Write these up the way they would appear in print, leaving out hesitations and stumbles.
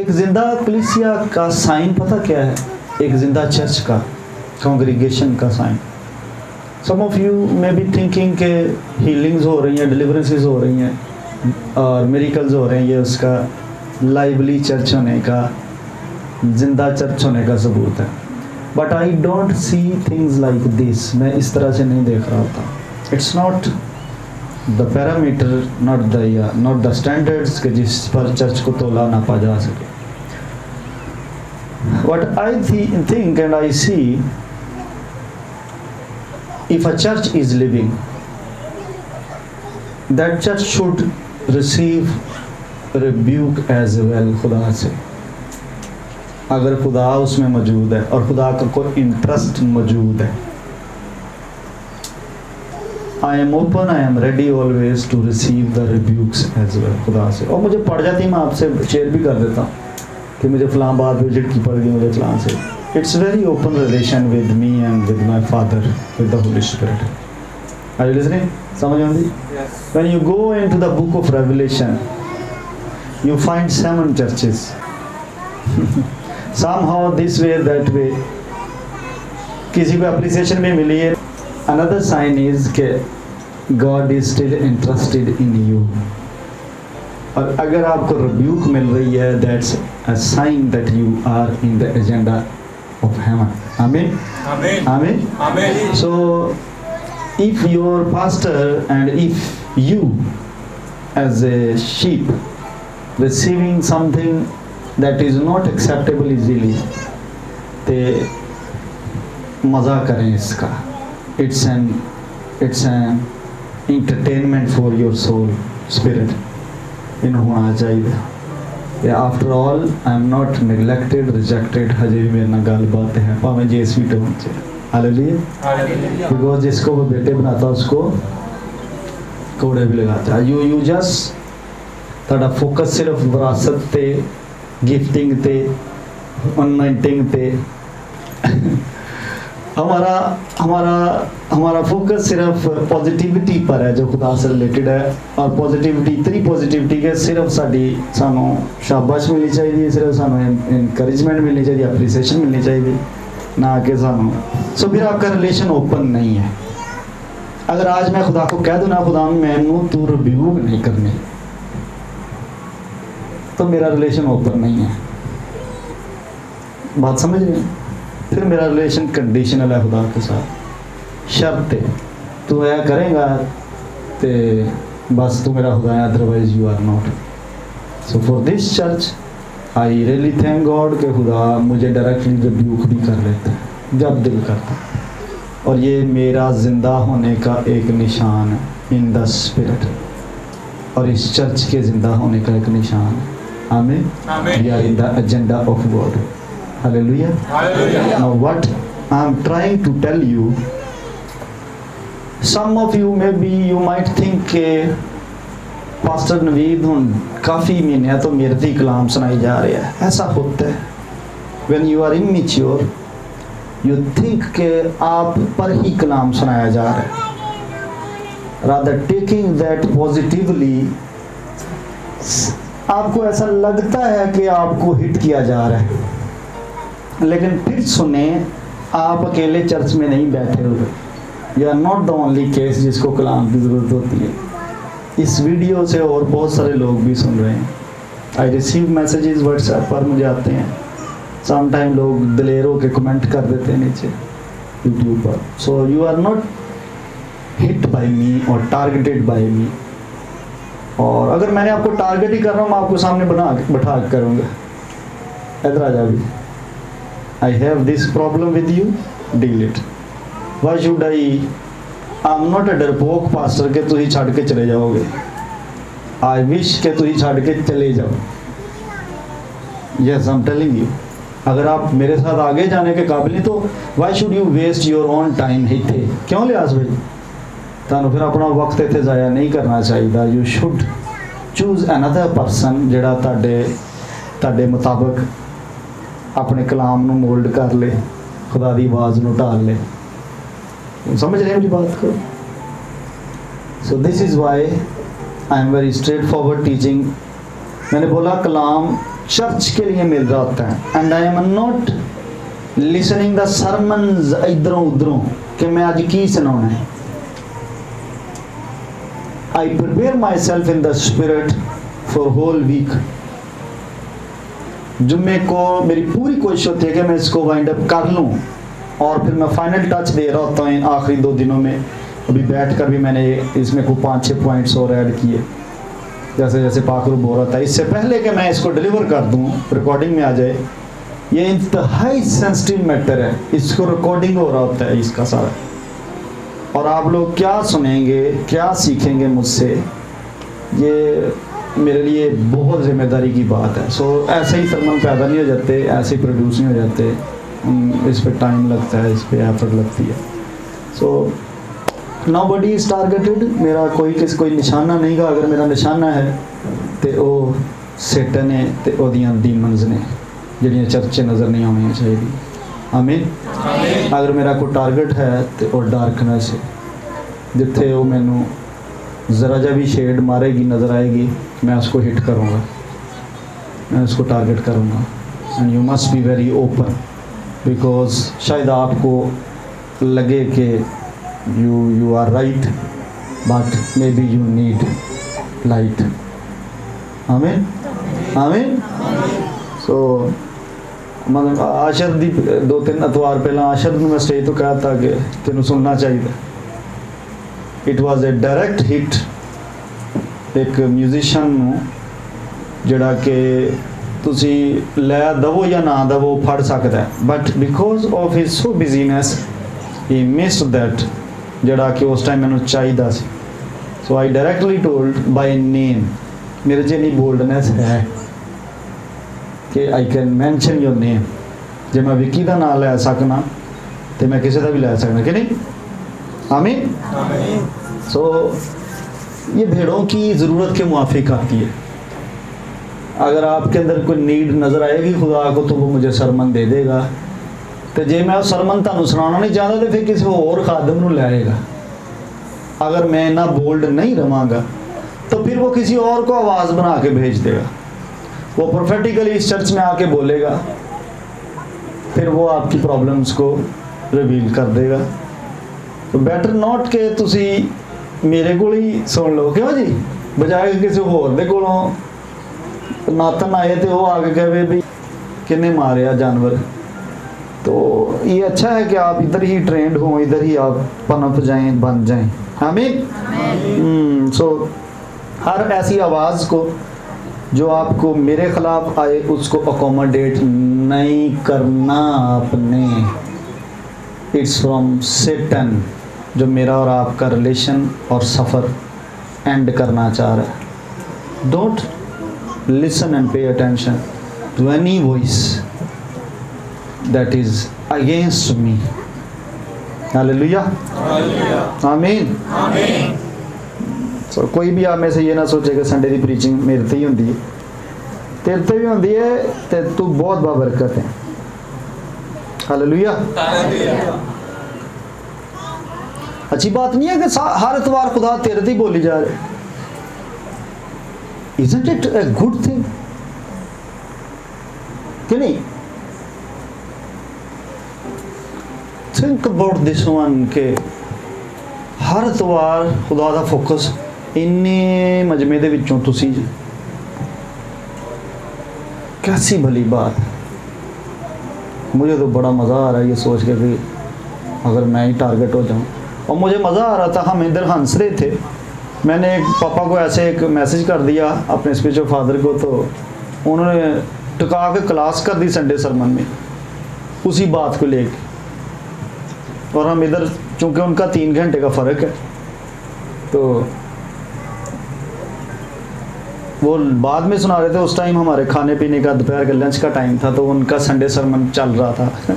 एक जिंदा कलीसिया का साइन पता क्या है? एक जिंदा चर्च का, कॉन्ग्रीगेशन का sign. Some of you may be thinking के हीलिंग्स हो रही हैं, डिलीवरेंसेस हो रही हैं और मिरेकल्स हो रहे हैं, ये उसका लाइवली चर्च होने का, जिंदा चर्च होने का सबूत है। But I don't see things like this. मैं इस तरह से नहीं देख रहा था। It's not the parameter, not the standards के जिस पर चर्च को तोला नापा जा सके। What I think and I see, if a church is living, that church should receive rebuke as well खुदा से। अगर खुदा उसमें मौजूद है और खुदा का कोई इंटरेस्ट मौजूद है, I am open, I am ready always to receive the rebukes as well खुदा से। और मुझे पड़ जाती, मैं आपसे शेयर भी कर देता हूँ कि मुझे फलां बात पे झटकी पड़ गई, मुझे फलां से। It's very open relation with me and with my father, with the holy spirit. Are you listening? समझ आती? When you go into the book of revelation, you find 7 churches somehow this way that way। किसी को appreciation भी मिली है। Another sign is कि God is still interested in you। और अगर आपको rebuke मिल रही है, that's a sign that you are in the agenda of heaven। Amen? Amen? Amen? Amen? So if your pastor and if you as a sheep receiving something that is not acceptable easily, ते मज़ा करें इसका। It's an entertainment for your soul, spirit। इन होना चाहिए। After all, I am not neglected, rejected। हजे भी मेरे नाल गल बात है, भावें जेस भी टोन च। हालेलुया। बिकॉज जिसको वो बेटे बनाता उसको कोड़े भी लगाता। You just ਤੁਹਾਡਾ फोकस सिर्फ विरासत ते, गिफ्टिंग ते, अनॉइंटिंग ते। हमारा फोकस सिर्फ पॉजिटिविटी पर है जो खुदा से रिलेटेड है। और पॉजिटिविटी, इतनी पॉजिटिविटी के सिर्फ सानू शाबाश मिलनी चाहिए, सिर्फ सानू इनकरेजमेंट मिलनी चाहिए, अप्रिसिएशन मिलनी चाहिए, ना कि सानू। सो फिर आपका रिलेशन ओपन नहीं है। अगर आज मैं खुदा को कह दूँ ना, खुदा मैनू तू रिब्यूक नहीं करनी, तो मेरा रिलेशन ओपन नहीं है। बात समझ रहे हैं? फिर मेरा रिलेशन कंडीशनल है खुदा के साथ। शर्त है, तू ऐ करेगा तो बस तू मेरा खुदा है, otherwise you are not. So for this church I really thank God कि खुदा मुझे डायरेक्टली रिब्यूक भी कर लेता है जब दिल करता। और ये मेरा जिंदा होने का एक निशान है इन द स्पिरिट, और इस चर्च के जिंदा होने का एक निशान है। Amen? Amen. We are in the agenda of God। Hallelujah। Hallelujah। Now what I am trying to tell you, some of you maybe you might think के पास्टर नवीद हुन काफ़ी महीने तो मेरे ही कलाम सुनाई जा रहा है। ऐसा होता है when you are immature, you think के आप पर ही कलाम सुनाया जा रहा है। rather taking that positively, आपको ऐसा लगता है कि आपको हिट किया जा रहा है। लेकिन फिर सुने, आप अकेले चर्च में नहीं बैठे हुए। You are not the only case जिसको कलाम की ज़रूरत होती है। इस वीडियो से और बहुत सारे लोग भी सुन रहे हैं। आई रिसीव मैसेजेस व्हाट्सएप पर मुझे आते हैं। सम टाइम लोग दिलेर होकर कमेंट कर देते हैं नीचे यूट्यूब पर। So you are not hit by me और टारगेटेड बाई मी। और अगर मैंने आपको टारगेट ही कर रहा हूँ, मैं आपको सामने बैठा करूँगा, इधर आ जा भी। I have this problem with you, deal it. Why should I am not a डरपोक पास्टर के तुम छड़ के चले जाओगे। आई विश के तुम छड़ के चले जाओ। Yes I am telling you, अगर आप मेरे साथ आगे जाने के काबिल नहीं तो why should you waste your own time. इतने क्यों लिहाज भाई, ਤੁਹਾਨੂੰ फिर अपना वक्त इतने ज़ाया नहीं करना चाहिए। You should choose another person जिहड़ा तुहाडे मुताबिक अपने कलाम नूं मोल्ड कर ले, खुदा दी आवाज़ नूं ढाल ले। समझ रहे हैं मेरी बात को? So this is why I am very straight forward teaching. मैंने बोला कलाम चर्च के लिए मिल रहा होता है। And I am not listening the sermons इधरों उधरों कि मैं आज की सुनाना है। I prepare myself in the spirit for whole week। जुम्मे को मेरी पूरी कोशिश होती है कि मैं इसको वाइंड अप कर लूँ और फिर मैं फाइनल टच दे रहा होता हूँ आखिरी 2 दिनों में। अभी बैठ कर भी मैंने इसमें को 5-6 पॉइंट्स और ऐड किए जैसे जैसे पाकरूब हो रहा था। इससे पहले कि मैं इसको डिलीवर कर दूँ, रिकॉर्डिंग में आ जाए, ये इंतहाई सेंसिटिव मैटर है। इसको रिकॉर्डिंग हो रहा होता है इसका सारा, और आप लोग क्या सुनेंगे, क्या सीखेंगे मुझसे, ये मेरे लिए बहुत जिम्मेदारी की बात है। सो ऐसे ही सरमन पैदा नहीं हो जाते, ऐसे ही प्रोड्यूस नहीं हो जाते, इस पे टाइम लगता है, इस पे एफर्ट लगती है। So nobody is targeted. मेरा कोई निशाना नहीं गा। अगर मेरा निशाना है तो वो सेटन है तो ओदियां डीमन्स ने जिहड़ियां चर्चे नज़र नहीं आउणियां चाहिए। आमीन। अगर मेरा कोई टारगेट है तो वो डार्कनेस है, जिथे वो मैनू ज़रा जा भी शेड मारेगी, नज़र आएगी, मैं उसको हिट करूँगा, मैं उसको टारगेट करूँगा। And you must be very open, because शायद आपको लगे कि you are right, but maybe you need light. आमीन आमीन। सो मतलब आशर दी 2-3 एतवार पहला आशर में मैं स्टेज तो कहा था कि तेन सुनना चाहिए। It was a direct hit एक म्यूजिशियन जोड़ा कि तुसी लै दवो या ना दवो फड़ सकता है, but because of his so busyness he missed that जोड़ा कि उस टाइम मैंने चाहिए सी। So I directly told by name, मेरे च इन्नी बोल्डनेस है कि I can mention your name. जे मैं विक्की का नाम लै सकना तो मैं किसी का भी लै सकना, कि नहीं? आमीन। सो ये भेड़ों की ज़रूरत के मुआफिक आती है। अगर आपके अंदर कोई नीड नज़र आएगी खुदा को तो वो मुझे सरमन दे देगा। तो जे मैं सरमन तुहानू सुनाना नहीं चाहता तो फिर किसी होर खादम नू ले आएगा। अगर मैं इतना बोल्ड नहीं रवांगा तो फिर वो किसी और को आवाज़ बना के भेज देगा, वो प्रोफेटिकली इस चर्च में आके बोलेगा, फिर वो आपकी प्रॉब्लम्स को रिवील कर देगा। तो बेटर नॉट के तुसी मेरे को ही सुन लो, क्यों जी, बजाय किसी होर दे कोलों नातन आए तो वो आके कहे भी किन्ने मारे जानवर। तो ये अच्छा है कि आप इधर ही ट्रेंड हो, इधर ही आप पनप जाएं, बन जाएं। आमीन। सो हर ऐसी आवाज़ को जो आपको मेरे ख़िलाफ़ आए उसको अकोमोडेट नहीं करना आपने। इट्स फ्रॉम सेटन जो मेरा और आपका रिलेशन और सफ़र एंड करना चाह रहा है। Don't listen and pay attention to any voice that is against me. हालेलुया आमीन। सो कोई भी आप में से ये ना सोचे कि संडे की प्रीचिंग मेरे ते ही होंदी है, तेरे ते भी होंदी है, ते तू बहुत बाबरकत है। हालेलुया। अच्छी बात नहीं है कि हर इतवार खुदा तेरे ते ही बोली जा रहे। Isn't it a good thing? कि नहीं? Think about this one के हर इतवार खुदा दा फोकस इन्ने मजमे दे विचों तुसी, कैसी भली बात। मुझे तो बड़ा मज़ा आ रहा है ये सोच के कि अगर मैं ही टारगेट हो जाऊँ। और मुझे मज़ा आ रहा था, हम इधर हंस रहे थे, मैंने एक पापा को ऐसे एक मैसेज कर दिया अपने स्पिरिचुअल फादर को, तो उन्होंने टिका के क्लास कर दी संडे सरमन में उसी बात को लेके। और हम इधर चूँकि उनका 3 घंटे का फ़र्क है, तो वो बाद में सुना रहे थे। उस टाइम हमारे खाने पीने का दोपहर का लंच का टाइम था, तो उनका संडे सरमन चल रहा था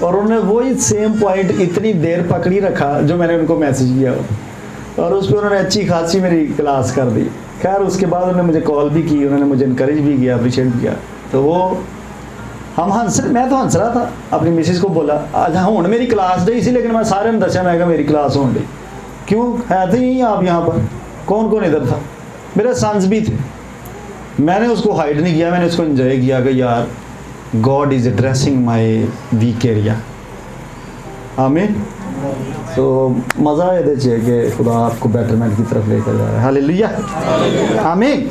और उन्होंने वही सेम पॉइंट इतनी देर पकड़ी रखा जो मैंने उनको मैसेज किया, और उस पर उन्होंने अच्छी खासी मेरी क्लास कर दी। खैर उसके बाद उन्होंने मुझे कॉल भी की, उन्होंने मुझे इनकरेज भी किया, अप्रिशिएट किया। तो वो हम मैं तो हंस रहा था, अपनी मिसिस को बोला आज हूँ मेरी क्लास डे सी, लेकिन मैं सारे ने दसिया मैं मेरी क्लास होने डी। क्यों है तो नहीं आप यहाँ पर? कौन कौन इधर था? मेरे सन्स भी थे, मैंने उसको हाइड नहीं किया, मैंने उसको एंजॉय किया कि यार God is addressing my weak area. आमीन। तो मज़ा ये कि खुदा आपको बेटरमेंट की तरफ लेकर जा रहा है। हालेलुया। आमीन।